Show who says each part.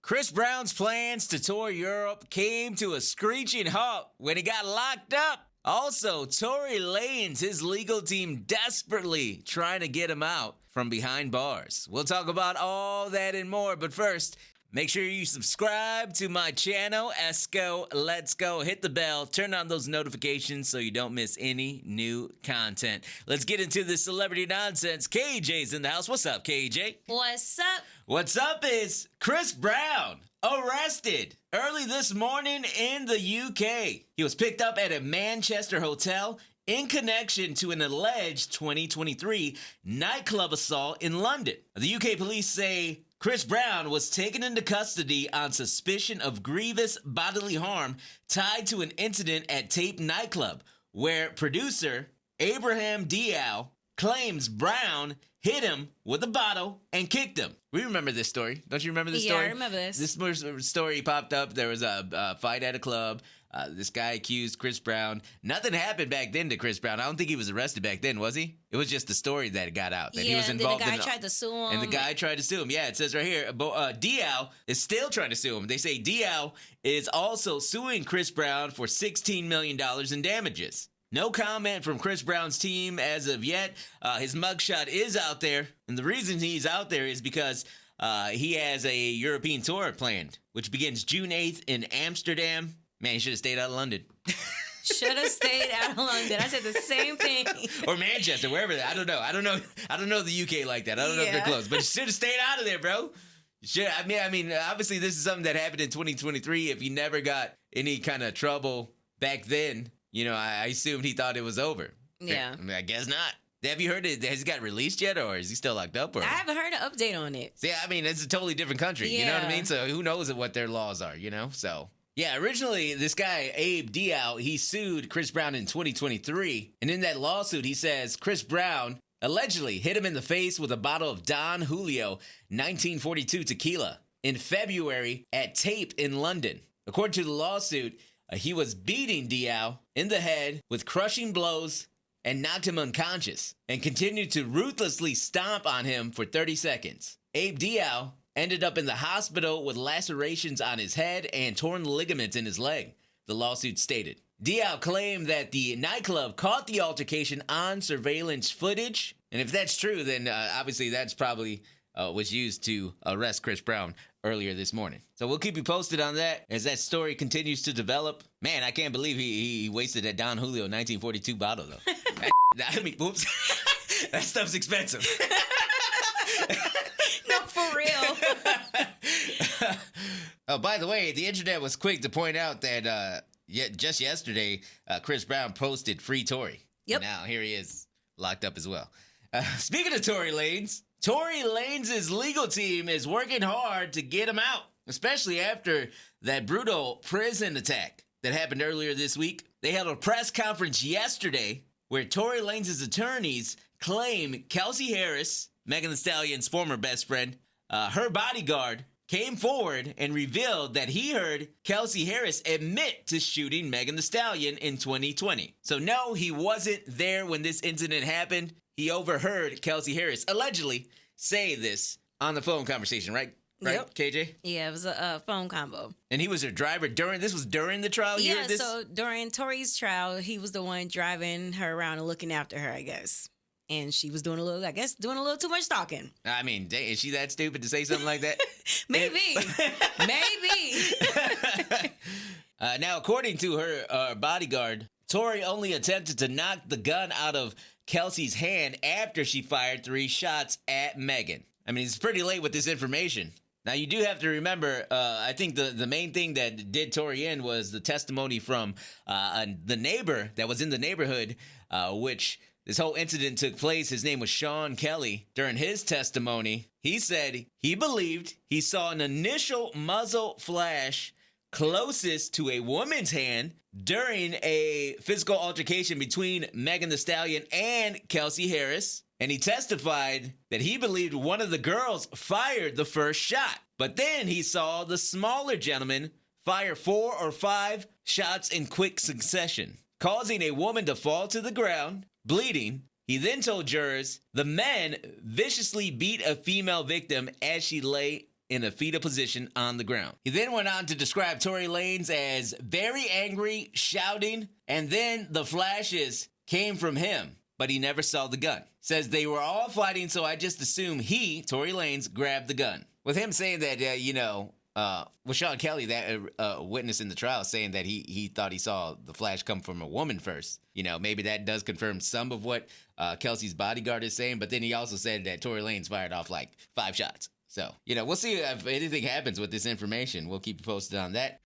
Speaker 1: Chris Brown's plans to tour Europe came to a screeching halt when he got locked up. Also, Tory Lanez, his legal team desperately trying to get him out from behind bars. We'll talk about all that and more, but first, make sure you subscribe to my channel, ESKOLETSGO. Hit the bell, turn on those notifications so you don't miss any new content. Let's get into this celebrity nonsense. KJ's in the house. What's up, KJ?
Speaker 2: What's up?
Speaker 1: What's up is Chris Brown arrested early this morning in the UK. He was picked up at a Manchester hotel in connection to an alleged 2023 nightclub assault in London. The UK police say Chris Brown was taken into custody on suspicion of grievous bodily harm tied to an incident at Tape nightclub, where producer Abraham Diao claims Brown hit him with a bottle and kicked him. We remember this story. Don't you remember this story?
Speaker 2: Yeah, I remember this.
Speaker 1: This story popped up. There was a fight at a club. This guy accused Chris Brown. Nothing happened back then to Chris Brown. I don't think he was arrested back then, was he? It was just the story that got out. That he was involved
Speaker 2: and the guy tried to sue him.
Speaker 1: And the guy tried to sue him. Yeah, it says right here, Diao is still trying to sue him. They say Diao is also suing Chris Brown for $16 million in damages. No comment from Chris Brown's team as of yet. His mugshot is out there, and the reason he's out there is because he has a European tour planned, which begins June 8th in Amsterdam. Man, he should have stayed out of London.
Speaker 2: Should have stayed out of London. I said the same thing.
Speaker 1: Or Manchester, wherever. I don't know. I don't know the UK like that. I don't know if they're close, but you should have stayed out of there, bro. You should. I mean, obviously, this is something that happened in 2023. If he never got any kind of trouble back then, you know, I assumed he thought it was over.
Speaker 2: Yeah.
Speaker 1: I mean, I guess not. Have you heard it? Has he got released yet, or is he still locked up? Or?
Speaker 2: I haven't heard an update on it.
Speaker 1: Yeah, I mean, it's a totally different country.
Speaker 2: Yeah.
Speaker 1: You know what I mean? So who knows what their laws are, you know? So, yeah, originally, this guy, Abe Diao, he sued Chris Brown in 2023. And in that lawsuit, he says Chris Brown allegedly hit him in the face with a bottle of Don Julio 1942 tequila in February at Tape in London. According to the lawsuit, he was beating Diao in the head with crushing blows and knocked him unconscious and continued to ruthlessly stomp on him for 30 seconds. Abe Diao ended up in the hospital with lacerations on his head and torn ligaments in his leg, the lawsuit stated. Diao claimed that the nightclub caught the altercation on surveillance footage, and if that's true, then obviously that's probably was used to arrest Chris Brown earlier this morning. So we'll keep you posted on that as that story continues to develop. Man, I can't believe he wasted that Don Julio 1942 bottle, though. I mean, whoops. That stuff's expensive.
Speaker 2: No, for real.
Speaker 1: Oh, by the way, the internet was quick to point out that just yesterday, Chris Brown posted Free Tory.
Speaker 2: Yep.
Speaker 1: And now here he is, locked up as well. Speaking of Tory Lanez, Tory Lanez's legal team is working hard to get him out, especially after that brutal prison attack that happened earlier this week. They held a press conference yesterday where Tory Lanez's attorneys claim Kelsey Harris, Megan Thee Stallion's former best friend, her bodyguard, came forward and revealed that he heard Kelsey Harris admit to shooting Megan Thee Stallion in 2020. So no, he wasn't there when this incident happened. He overheard Kelsey Harris allegedly say this on the phone conversation, right? Right,
Speaker 2: Yep.
Speaker 1: KJ?
Speaker 2: Yeah, it was a phone combo.
Speaker 1: And he was her driver during the trial?
Speaker 2: Yeah, so during Tory's trial, he was the one driving her around and looking after her, I guess. And she was doing a little too much talking.
Speaker 1: I mean, is she that stupid to say something like that?
Speaker 2: Maybe. Maybe.
Speaker 1: Now, according to her bodyguard, Tory only attempted to knock the gun out of Kelsey's hand after she fired 3 shots at Megan. I mean, it's pretty late with this information. Now, you do have to remember, I think the main thing that did Tory in was the testimony from the neighbor that was in the neighborhood, which this whole incident took place. His name was Sean Kelly. During his testimony, he said he believed he saw an initial muzzle flash closest to a woman's hand during a physical altercation between Megan Thee Stallion and Kelsey Harris. And he testified that he believed one of the girls fired the first shot. But then he saw the smaller gentleman fire 4 or 5 shots in quick succession, causing a woman to fall to the ground, bleeding. He then told jurors the men viciously beat a female victim as she lay in a fetal position on the ground. He then went on to describe Tory Lanez as very angry, shouting, and then the flashes came from him, but he never saw the gun. Says they were all fighting, so I just assume he, Tory Lanez, grabbed the gun. With him saying that, with Sean Kelly, that witness in the trial, saying that he thought he saw the flash come from a woman first. Maybe that does confirm some of what Kelsey's bodyguard is saying, but then he also said that Tory Lanez fired off like 5 shots. So, we'll see if anything happens with this information. We'll keep you posted on that.